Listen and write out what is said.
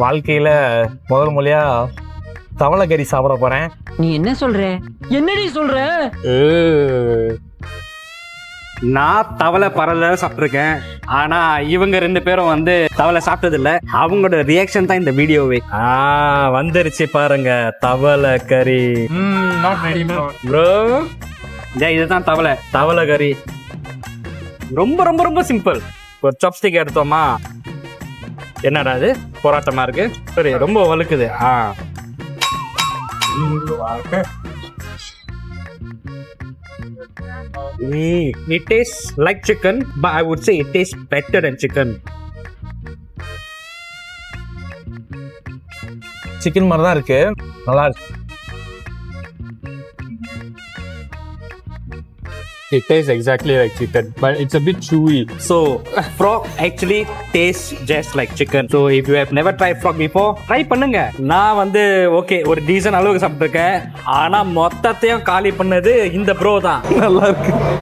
வாழ்க்கையில முதல் முறையா தவளை கறி சாப்பிட போறேன். நீ என்ன சொல்ற? என்னடி சொல்ற? நான் தவளை பறவை சாப்பிட்ருக்கேன். ஆனா இவங்க 2 பேரும் வந்து தவளை சாப்பிட்டது இல்ல. அவங்களோட ரியாக்ஷன் தான் இந்த வீடியோவே. வந்துருச்சு பாருங்க தவளை கறி. ப்ரோ இதுதான் தவளை கறி ரொம்ப ரொம்ப ரொம்ப சிம்பிள். ஒரு சாப்ஸ்டிக் எடுத்தோமா, என்னடா அது போராட்டமா இருக்கு, சரி ரொம்ப வலுக்குது. It tastes like chicken, but I would say it tastes better than chicken. Chicken மாதிரி தான் இருக்கு, நல்லா இருக்கு. It tastes exactly like chicken, but it's a bit chewy. So, frog actually tastes just like chicken. So, if you have never tried frog before, try பண்ணுங்க. நான் வந்து okay ஒரு descent அளவுக்கு சாப்பிட்டுருக்கேன். ஆனா மொத்தத்தையும் காலி பண்ணது இந்த ப்ரோ தான். நல்லா இருக்கு.